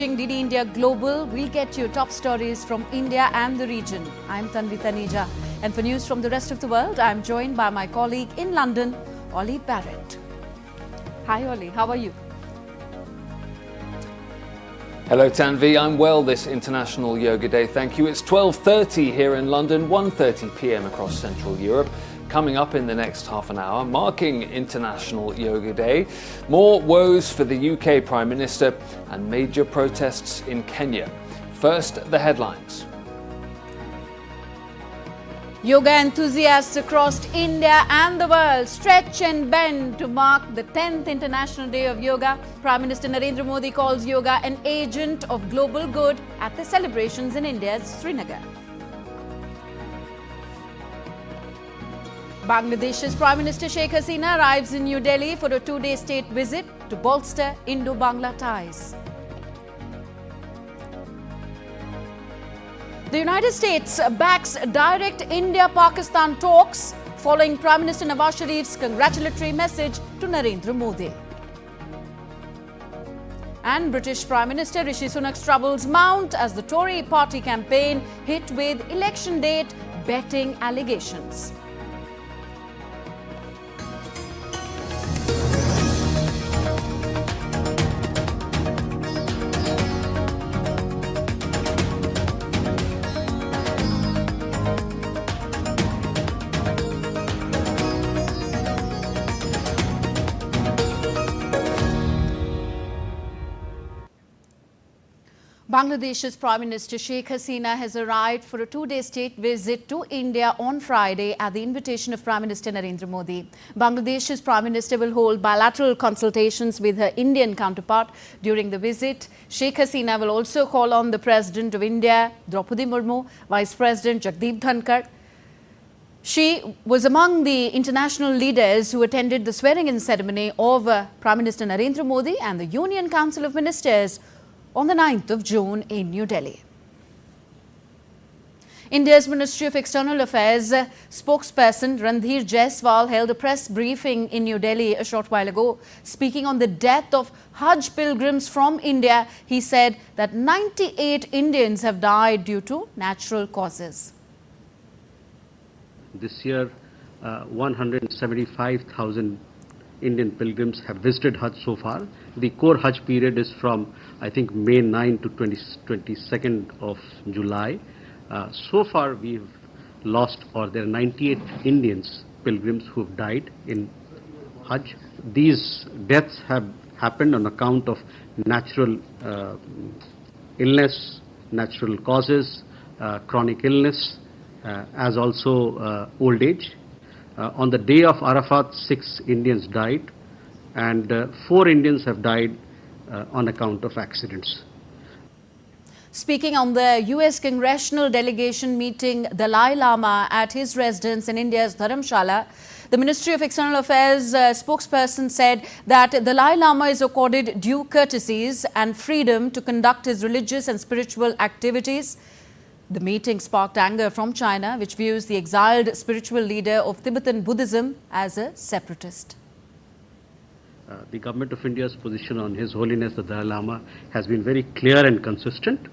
DD India Global, we'll get you top stories from India and the region. I'm Tanvi Taneja, and for news from the rest of the world, I'm joined by my colleague in London, Ollie Barrett. Hi Ollie, how are you? Hello Tanvi, I'm well this International Yoga Day, thank you. It's 12:30 here in London, 1:30 p.m. across Central Europe. Coming up in the next half an hour, marking International Yoga Day, more woes for the UK Prime Minister and major protests in Kenya. First, the headlines. Yoga enthusiasts across India and the world stretch and bend to mark the 10th International Day of Yoga. Prime Minister Narendra Modi calls yoga an agent of global good at the celebrations in India's Srinagar. Bangladesh's Prime Minister Sheikh Hasina arrives in New Delhi for a two-day state visit to bolster Indo-Bangla ties. The United States backs direct India-Pakistan talks following Prime Minister Nawaz Sharif's congratulatory message to Narendra Modi. And British Prime Minister Rishi Sunak's troubles mount as the Tory party campaign hit with election date betting allegations. Bangladesh's Prime Minister Sheikh Hasina has arrived for a two-day state visit to India on Friday at the invitation of Prime Minister Narendra Modi. Bangladesh's Prime Minister will hold bilateral consultations with her Indian counterpart during the visit. Sheikh Hasina will also call on the President of India, Draupadi Murmu, Vice President Jagdeep Dhankar. She was among the international leaders who attended the swearing-in ceremony of Prime Minister Narendra Modi and the Union Council of Ministers on the 9th of June in New Delhi. India's Ministry of External Affairs spokesperson Randhir Jaiswal held a press briefing in New Delhi a short while ago. Speaking on the death of Hajj pilgrims from India, he said that 98 Indians have died due to natural causes. This year, 175,000 Indian pilgrims have visited Hajj so far. The core Hajj period is from, I think, May 9 to 22nd of July. So far, we've lost, or there are 98 Indians, pilgrims who have died in Hajj. These deaths have happened on account of natural illness, natural causes, chronic illness, as also old age. On the day of Arafat, 6 Indians died, and 4 Indians have died on account of accidents. Speaking on the US congressional delegation meeting Dalai Lama at his residence in India's Dharamshala, the Ministry of External Affairs spokesperson said that Dalai Lama is accorded due courtesies and freedom to conduct his religious and spiritual activities. The meeting sparked anger from China, which views the exiled spiritual leader of Tibetan Buddhism as a separatist. The government of India's position on His Holiness the Dalai Lama has been very clear and consistent.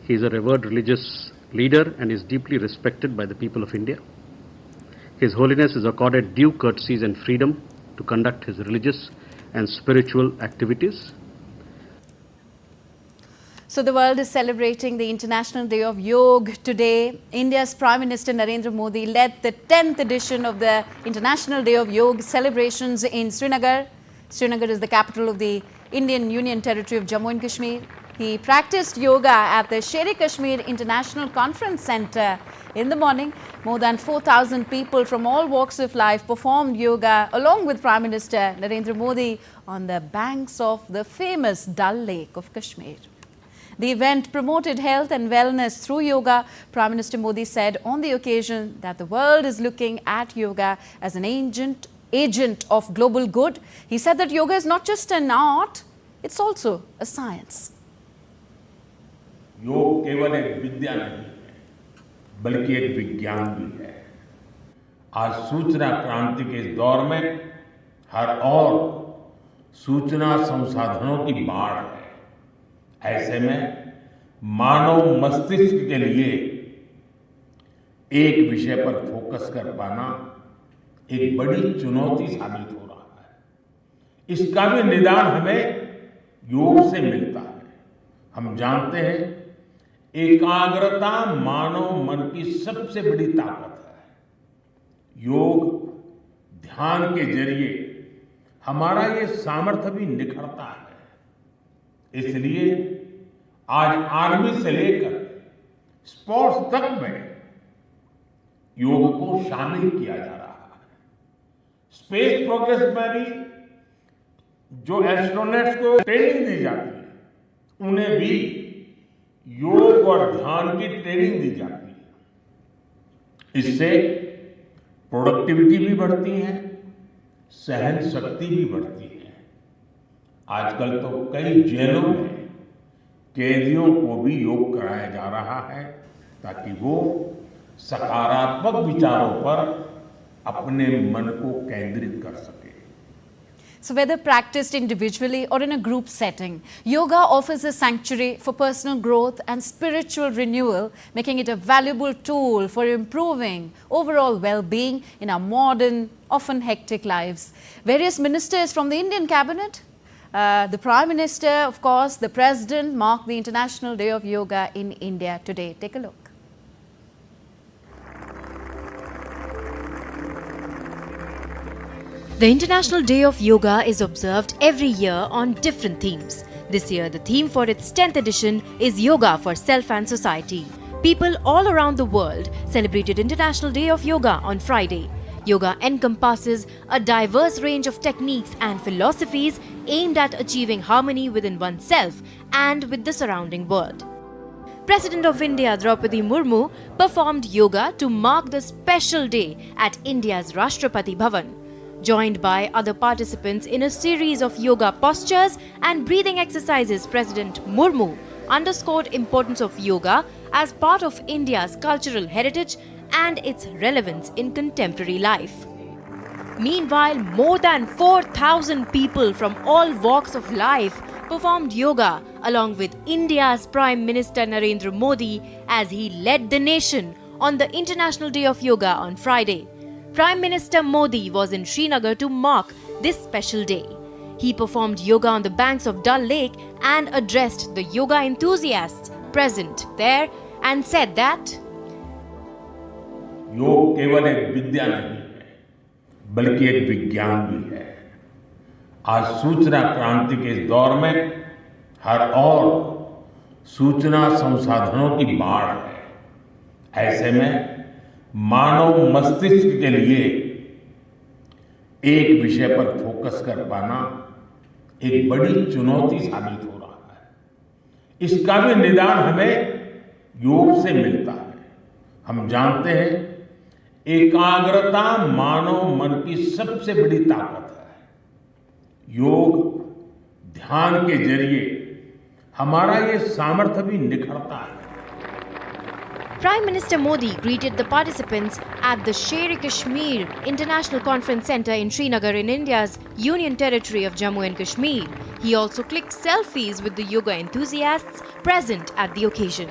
He is a revered religious leader and is deeply respected by the people of India. His Holiness is accorded due courtesies and freedom to conduct his religious and spiritual activities. So the world is celebrating the International Day of Yoga today. India's Prime Minister Narendra Modi led the 10th edition of the International Day of Yoga celebrations in Srinagar. Srinagar is the capital of the Indian Union Territory of Jammu and Kashmir. He practiced yoga at the Sher-e-Kashmir International Conference Centre in the morning. More than 4,000 people from all walks of life performed yoga along with Prime Minister Narendra Modi on the banks of the famous Dal Lake of Kashmir. The event promoted health and wellness through yoga. Prime Minister Modi said on the occasion that the world is looking at yoga as an agent of global good. He said that yoga is not just an art, it's also a science. योग केवल एक विद्या नहीं है, बल्कि एक विज्ञान भी है। आज सूचना क्रांति के इस दौर में हर ओर सूचना संसाधनों की बाढ़ है। ऐसे में मानव मस्तिष्क के लिए एक विषय पर फोकस कर पाना एक बड़ी चुनौती साबित हो रहा है। इसका भी निदान हमें योग से मिलता है। हम जानते हैं एकाग्रता मानव मन की सबसे बड़ी ताकत है। योग ध्यान के जरिए हमारा ये सामर्थ्य भी निखरता है। इसलिए आज आर्मी से लेकर स्पोर्ट्स तक में योग को शामिल किया जा रहा है। स्पेस प्रोग्रेस में भी जो एस्ट्रोनॉट्स को ट्रेनिंग दी जाती है उन्हें भी योग और ध्यान की ट्रेनिंग दी जाती है। इससे प्रोडक्टिविटी भी बढ़ती है, सहन शक्ति भी बढ़ती है। आजकल तो कई जेलों में कैदियों को भी योग कराया जा रहा है ताकि वो सकारात्मक विचारों पर अपने मन को केंद्रित कर सके। So whether practiced individually or in a group setting, yoga offers a sanctuary for personal growth and spiritual renewal, making it a valuable tool for improving overall well-being in our modern, often hectic lives. Various ministers from the Indian cabinet, the Prime Minister, of course, the President, mark the International Day of Yoga in India today. Take a look. The International Day of Yoga is observed every year on different themes. This year, the theme for its 10th edition is Yoga for Self and Society. People all around the world celebrated International Day of Yoga on Friday. Yoga encompasses a diverse range of techniques and philosophies aimed at achieving harmony within oneself and with the surrounding world. President of India Draupadi Murmu performed yoga to mark the special day at India's Rashtrapati Bhavan. Joined by other participants in a series of yoga postures and breathing exercises, President Murmu underscored importance of yoga as part of India's cultural heritage and its relevance in contemporary life. Meanwhile, more than 4,000 people from all walks of life performed yoga along with India's Prime Minister Narendra Modi as he led the nation on the International Day of Yoga on Friday. Prime Minister Modi was in Srinagar to mark this special day. He performed yoga on the banks of Dal Lake and addressed the yoga enthusiasts present there and said that योग केवल एक विद्या नहीं है बल्कि एक विज्ञान भी है। आज सूचना क्रांति के इस दौर में हर ओर सूचना संसाधनों की बाढ़ है। ऐसे में मानव मस्तिष्क के लिए एक विषय पर फोकस कर पाना एक बड़ी चुनौती साबित हो रहा है। इसका भी निदान हमें योग से मिलता है। हम जानते हैं एकाग्रता मानव मन की सबसे बड़ी ताकत है। योग ध्यान के जरिए हमारा ये सामर्थ्य भी निखरता है। Prime Minister Modi greeted the participants at the Sher-e-Kashmir International Conference Centre in Srinagar in India's Union Territory of Jammu and Kashmir. He also clicked selfies with the yoga enthusiasts present at the occasion.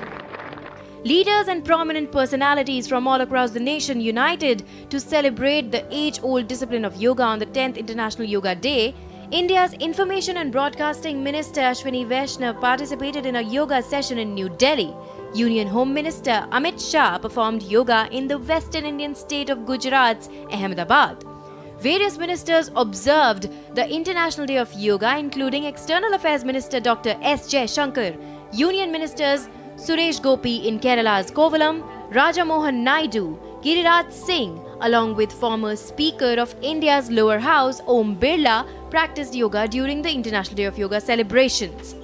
Leaders and prominent personalities from all across the nation united to celebrate the age-old discipline of yoga on the 10th International Yoga Day. India's Information and Broadcasting Minister Ashwini Vaishnav participated in a yoga session in New Delhi. Union Home Minister Amit Shah performed yoga in the Western Indian state of Gujarat's Ahmedabad. Various ministers observed the International Day of Yoga, including External Affairs Minister Dr. S. Jaishankar, Union Ministers Suresh Gopi in Kerala's Kovalam, Raja Mohan Naidu, Giriraj Singh, along with former Speaker of India's lower house Om Birla, practiced yoga during the International Day of Yoga celebrations.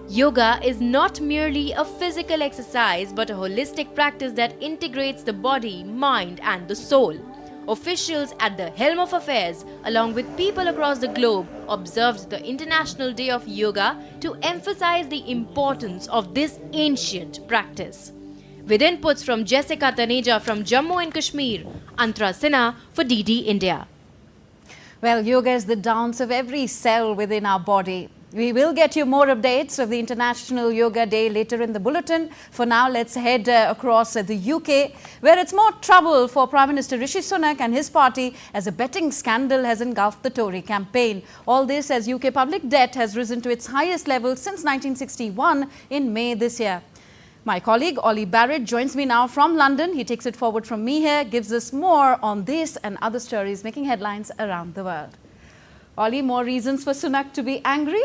Yoga is not merely a physical exercise but a holistic practice that integrates the body, mind and the soul. Officials at the helm of affairs, along with people across the globe, observed the International Day of Yoga to emphasize the importance of this ancient practice. With inputs from Jessica Taneja from Jammu and Kashmir, Antara Sinha for DD India. Well, yoga is the dance of every cell within our body. We will get you more updates of the International Yoga Day later in the bulletin. For now, let's head across the UK, where it's more trouble for Prime Minister Rishi Sunak and his party as a betting scandal has engulfed the Tory campaign. All this as UK public debt has risen to its highest level since 1961 in May this year. My colleague Ollie Barrett joins me now from London. He takes it forward from me here, gives us more on this and other stories making headlines around the world. Ollie, more reasons for Sunak to be angry?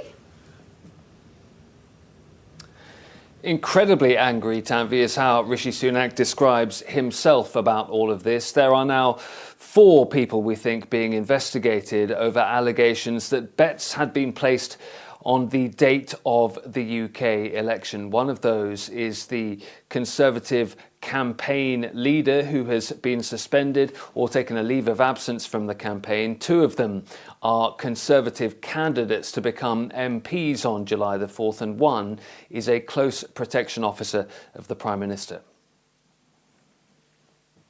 Incredibly angry, Tanvi, is how Rishi Sunak describes himself about all of this. There are now 4 people, we think, being investigated over allegations that bets had been placed on the date of the UK election. One of those is the Conservative campaign leader who has been suspended or taken a leave of absence from the campaign. 2 of them are Conservative candidates to become MPs on July the 4th, and one is a close protection officer of the Prime Minister.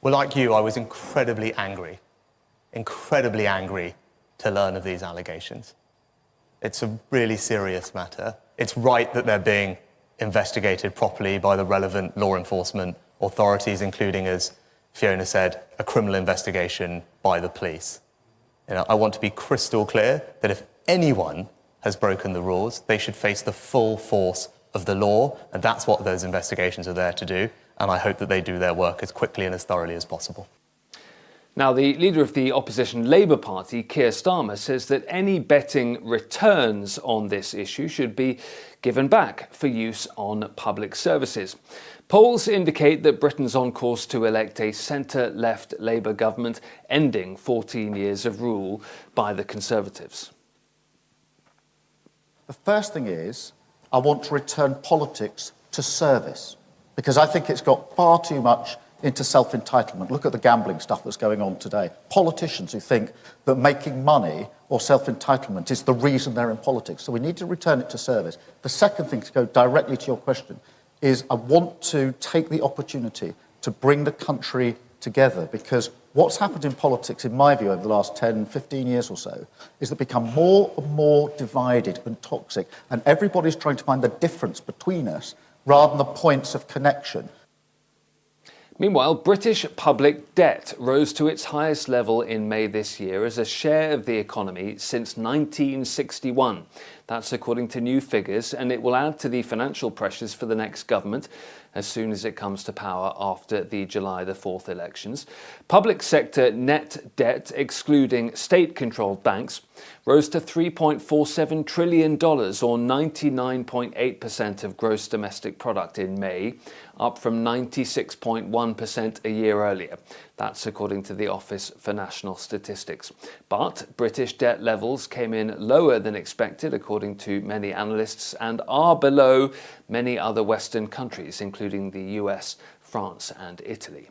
Well, like you, I was incredibly angry to learn of these allegations. It's a really serious matter. It's right that they're being investigated properly by the relevant law enforcement authorities, including, as Fiona said, a criminal investigation by the police. I want to be crystal clear that if anyone has broken the rules, they should face the full force of the law, and that's what those investigations are there to do, and I hope that they do their work as quickly and as thoroughly as possible. Now, the leader of the opposition Labour Party, Keir Starmer, says that any betting returns on this issue should be given back for use on public services. Polls indicate that Britain's on course to elect a centre-left Labour government, ending 14 years of rule by the Conservatives. The first thing is, I want to return politics to service, because I think it's got far too much into self-entitlement. Look at the gambling stuff that's going on today. Politicians who think that making money or self-entitlement is the reason they're in politics. So we need to return it to service. The second thing, to go directly to your question, is I want to take the opportunity to bring the country together, because what's happened in politics, in my view, over the last 10, 15 years or so, is that become more and more divided and toxic, and everybody's trying to find the difference between us rather than the points of connection. Meanwhile, British public debt rose to its highest level in May this year as a share of the economy since 1961. That's according to new figures, and it will add to the financial pressures for the next government as soon as it comes to power after the July the 4th elections. Public sector net debt, excluding state-controlled banks, rose to $3.47 trillion, or 99.8% of gross domestic product in May, up from 96.1% a year earlier. That's according to the Office for National Statistics. But British debt levels came in lower than expected, according to many analysts, and are below many other Western countries, including the US, France and Italy.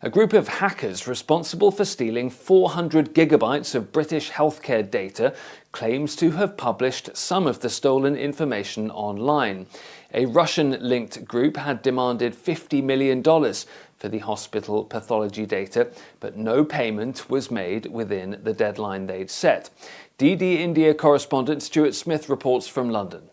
A group of hackers responsible for stealing 400 gigabytes of British healthcare data claims to have published some of the stolen information online. A Russian-linked group had demanded $50 million for the hospital pathology data, but no payment was made within the deadline they'd set. DD India correspondent Stuart Smith reports from London.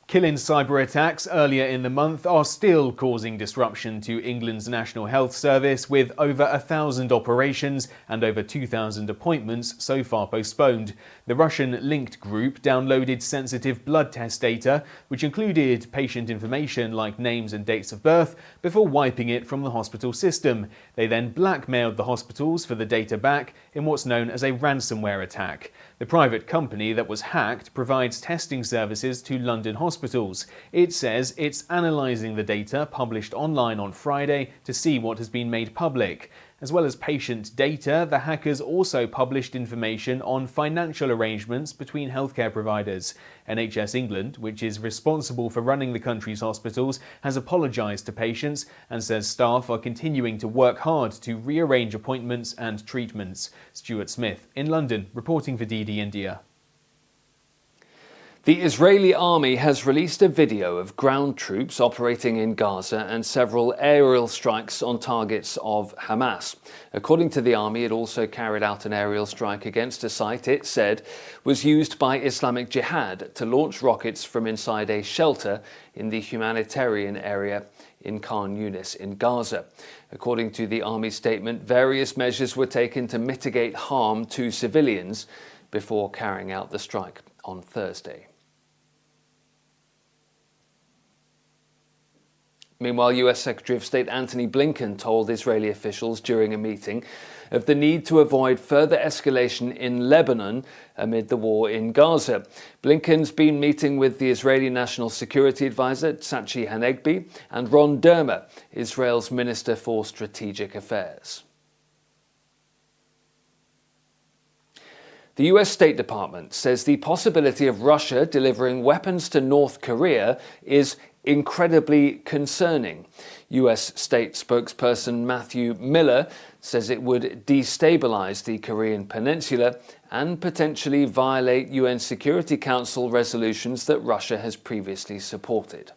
Killing cyber attacks earlier in the month are still causing disruption to England's National Health Service, with over 1,000 operations and over 2,000 appointments so far postponed. The Russian-linked group downloaded sensitive blood test data, which included patient information like names and dates of birth, before wiping it from the hospital system. They then blackmailed the hospitals for the data back in what's known as a ransomware attack. The private company that was hacked provides testing services to London hospitals. It says it's analysing the data published online on Friday to see what has been made public. As well as patient data, the hackers also published information on financial arrangements between healthcare providers. NHS England, which is responsible for running the country's hospitals, has apologised to patients and says staff are continuing to work hard to rearrange appointments and treatments. Stuart Smith in London, reporting for DD India. The Israeli army has released a video of ground troops operating in Gaza and several aerial strikes on targets of Hamas. According to the army, it also carried out an aerial strike against a site it said was used by Islamic Jihad to launch rockets from inside a shelter in the humanitarian area in Khan Yunis in Gaza. According to the army statement, various measures were taken to mitigate harm to civilians before carrying out the strike on Thursday. Meanwhile, US Secretary of State Antony Blinken told Israeli officials during a meeting of the need to avoid further escalation in Lebanon amid the war in Gaza. Blinken's been meeting with the Israeli National Security Advisor Tzachi Hanegbi and Ron Dermer, Israel's Minister for Strategic Affairs. The US State Department says the possibility of Russia delivering weapons to North Korea is incredibly concerning. US State spokesperson Matthew Miller says it would destabilize the Korean peninsula and potentially violate UN Security Council resolutions that Russia has previously supported.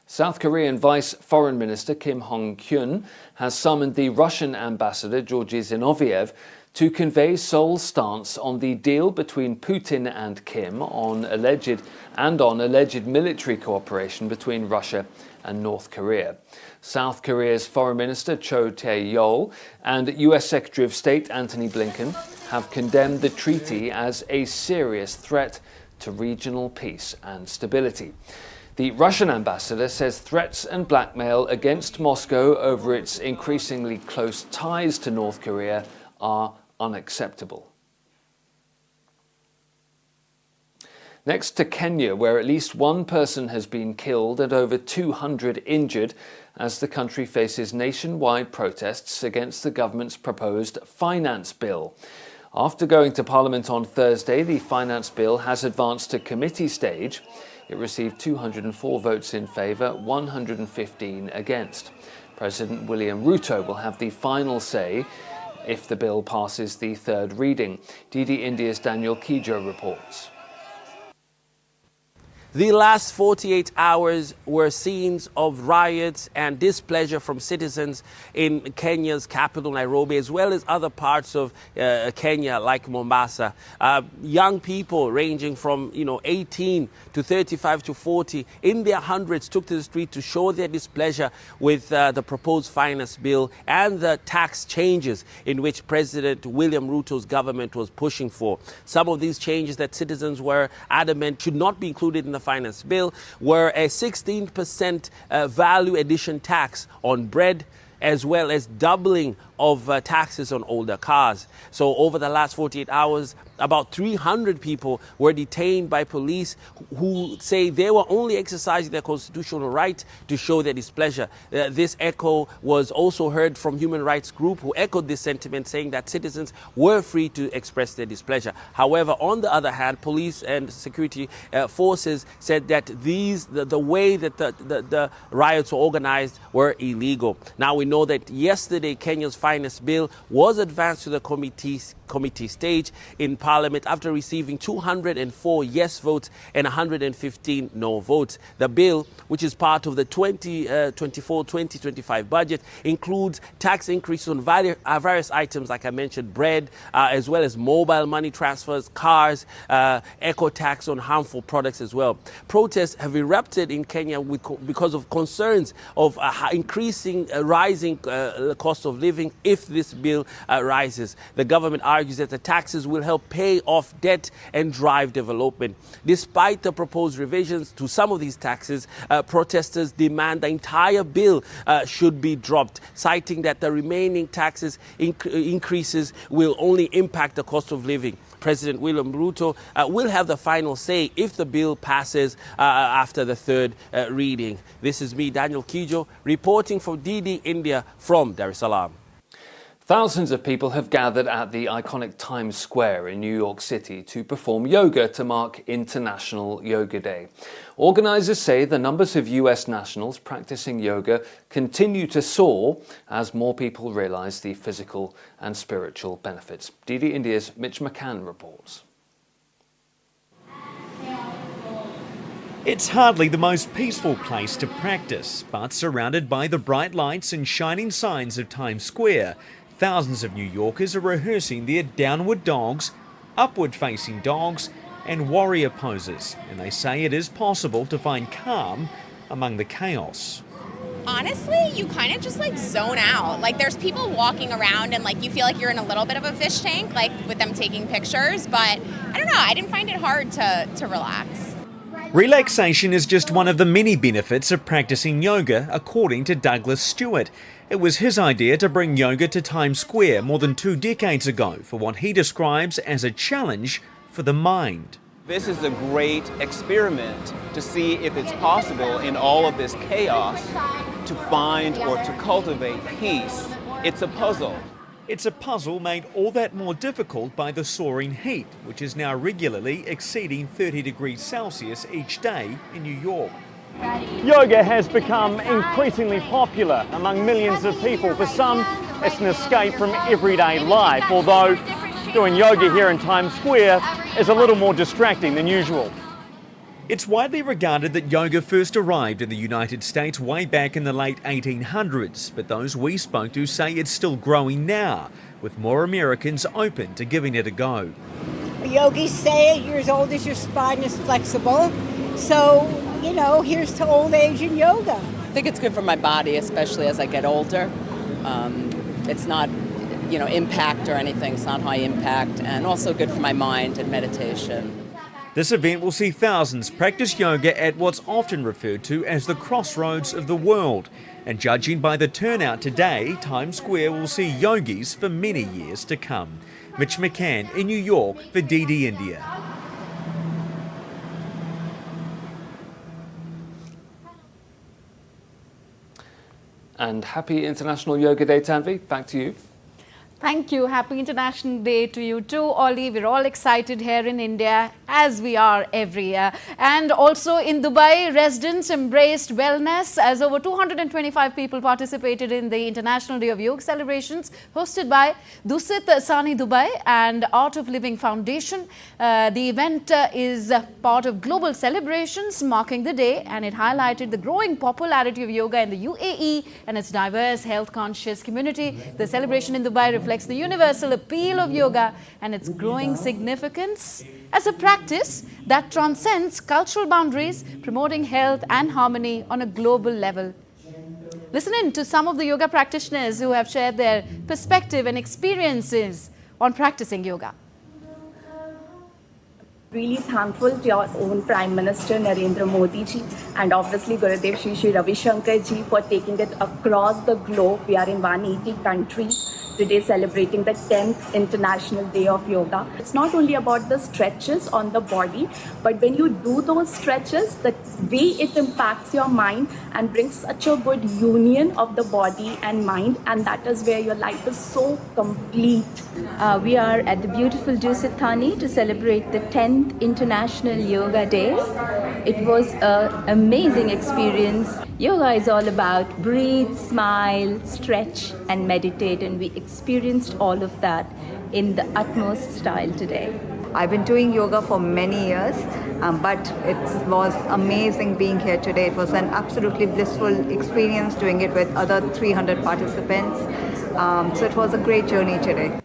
South Korean Vice Foreign Minister Kim Hong-kyun has summoned the Russian ambassador Georgy Zinoviev to convey Seoul's stance on the deal between Putin and Kim on alleged military cooperation between Russia and North Korea. South Korea's Foreign Minister Cho Tae-yol and US Secretary of State Antony Blinken have condemned the treaty as a serious threat to regional peace and stability. The Russian ambassador says threats and blackmail against Moscow over its increasingly close ties to North Korea are unacceptable. Next to Kenya, where at least one person has been killed and over 200 injured as the country faces nationwide protests against the government's proposed finance bill. After going to Parliament on Thursday, the finance bill has advanced to committee stage. It received 204 votes in favour, 115 against. President William Ruto will have the final say if the bill passes the third reading. DD India's Daniel Kijo reports. The last 48 hours were scenes of riots and displeasure from citizens in Kenya's capital, Nairobi, as well as other parts of Kenya, like Mombasa. Young people ranging from 18 to 35 to 40, in their hundreds, took to the street to show their displeasure with the proposed finance bill and the tax changes in which President William Ruto's government was pushing for. Some of these changes that citizens were adamant should not be included in the finance bill were a 16% value addition tax on bread, as well as doubling of taxes on older cars. So over the last 48 hours, about 300 people were detained by police who say they were only exercising their constitutional right to show their displeasure. This echo was also heard from human rights group who echoed this sentiment, saying that citizens were free to express their displeasure. However, on the other hand, police and security forces said that the way that the riots were organized were illegal. Now we know that yesterday Kenya's finance bill was advanced to the committee stage in Parliament after receiving 204 yes votes and 115 no votes. The bill, which is part of the 2024-2025 budget, includes tax increases on various items, like I mentioned, bread, as well as mobile money transfers, cars, eco tax on harmful products as well. Protests have erupted in Kenya because of concerns of rising cost of living if this bill rises. The government argues that the taxes will help pay off debt and drive development. Despite the proposed revisions to some of these taxes, protesters demand the entire bill should be dropped, citing that the remaining taxes increases will only impact the cost of living. President William Ruto will have the final say if the bill passes after the third reading. This is me, Daniel Kijo, reporting for DD India from Dar es Salaam. Thousands of people have gathered at the iconic Times Square in New York City to perform yoga to mark International Yoga Day. Organisers say the numbers of US nationals practicing yoga continue to soar as more people realise the physical and spiritual benefits. DD India's Mitch McCann reports. It's hardly the most peaceful place to practice, but surrounded by the bright lights and shining signs of Times Square, thousands of New Yorkers are rehearsing their downward dogs, upward-facing dogs and warrior poses, and they say it is possible to find calm among the chaos. Honestly, you kind of just like zone out. Like there's people walking around and like you feel like you're in a little bit of a fish tank, like with them taking pictures, but I don't know, I didn't find it hard to relax. Relaxation is just one of the many benefits of practicing yoga, according to Douglas Stewart. It was his idea to bring yoga to Times Square more than 2 decades ago for what he describes as a challenge for the mind. This is a great experiment to see if it's possible in all of this chaos to find or to cultivate peace. It's a puzzle. It's a puzzle made all that more difficult by the soaring heat, which is now regularly exceeding 30 degrees Celsius each day in New York. Yoga has become increasingly popular among millions of people. For some, it's an escape from everyday life, although doing yoga here in Times Square is a little more distracting than usual. It's widely regarded that yoga first arrived in the United States way back in the late 1800s, but those we spoke to say it's still growing now, with more Americans open to giving it a go. Yogis say 8 years old is your spine is flexible, so, you know, here's to old age in yoga. I think it's good for my body, especially as I get older. It's not, you know, impact or anything, it's not high impact, and also good for my mind and meditation. This event will see thousands practice yoga at what's often referred to as the crossroads of the world. And judging by the turnout today, Times Square will see yogis for many years to come. Mitch McCann in New York for DD India. And happy International Yoga Day, Tanvi. Back to you. Thank you. Happy International Day to you too, Ollie. We're all excited here in India, as we are every year. And also in Dubai, residents embraced wellness as over 225 people participated in the International Day of Yoga celebrations hosted by Dusit Sani Dubai and Art of Living Foundation. The event is part of global celebrations marking the day, and it highlighted the growing popularity of yoga in the UAE and its diverse health-conscious community. The celebration in Dubai reflects the universal appeal of yoga and its growing significance as a practice that transcends cultural boundaries, promoting health and harmony on a global level. Listen in to some of the yoga practitioners who have shared their perspective and experiences on practicing yoga. Really thankful to our own Prime Minister Narendra Modi ji and obviously Gurudev Shri Ravi Shankar ji for taking it across the globe. We are in 180 countries today celebrating the 10th International Day of Yoga. It's not only about the stretches on the body, but when you do those stretches, the way it impacts your mind and brings such a good union of the body and mind, and that is where your life is so complete. We are at the beautiful Dusit Thani to celebrate the 10th International Yoga Day. It was an amazing experience. Yoga is all about breathe, smile, stretch and meditate, and we experienced all of that in the utmost style today. I've been doing yoga for many years, but it was amazing being here today. It was an absolutely blissful experience doing it with other 300 participants. So it was a great journey today.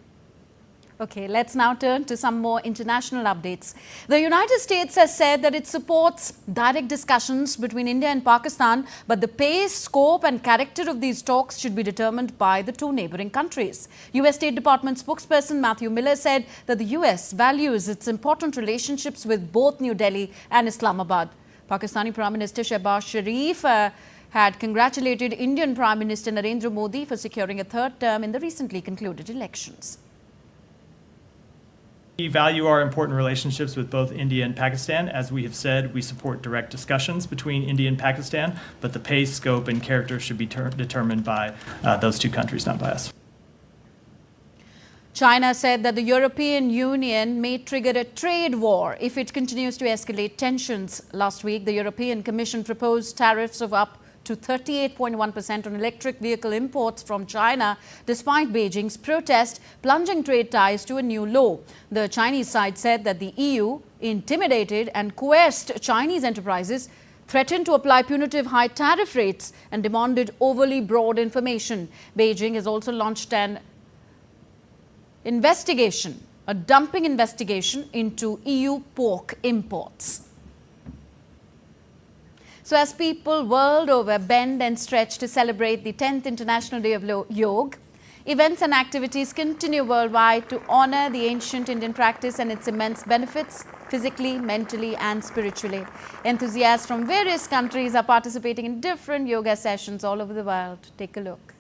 Okay, let's now turn to some more international updates. The United States has said that it supports direct discussions between India and Pakistan, but the pace, scope and character of these talks should be determined by the two neighbouring countries. US State Department spokesperson Matthew Miller said that the US values its important relationships with both New Delhi and Islamabad. Pakistani Prime Minister Shehbaz Sharif had congratulated Indian Prime Minister Narendra Modi for securing a third term in the recently concluded elections. We value our important relationships with both India and Pakistan. As we have said, we support direct discussions between India and Pakistan, but the pace, scope, and character should be determined by those two countries, not by us. China said that the European Union may trigger a trade war if it continues to escalate tensions. Last week, the European Commission proposed tariffs of up to 38.1% on electric vehicle imports from China, despite Beijing's protest, plunging trade ties to a new low. The Chinese side said that the EU intimidated and coerced Chinese enterprises, threatened to apply punitive high tariff rates, and demanded overly broad information. Beijing has also launched an investigation, a dumping investigation into EU pork imports. So as people world over bend and stretch to celebrate the 10th International Day of Yoga, events and activities continue worldwide to honor the ancient Indian practice and its immense benefits, physically, mentally and spiritually. Enthusiasts from various countries are participating in different yoga sessions all over the world. Take a look.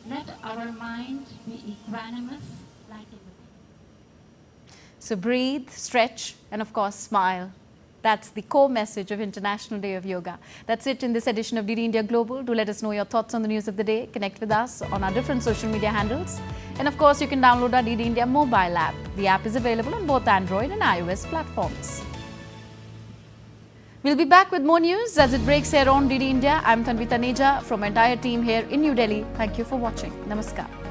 Let our mind be equanimous like in the So breathe, stretch and of course smile. That's the core message of International Day of Yoga. That's it in this edition of DD India Global. Do let us know your thoughts on the news of the day. Connect with us on our different social media handles. And of course, you can download our DD India mobile app. The app is available on both Android and iOS platforms. We'll be back with more news as it breaks here on DD India. I'm Tanvi Taneja from entire team here in New Delhi. Thank you for watching. Namaskar.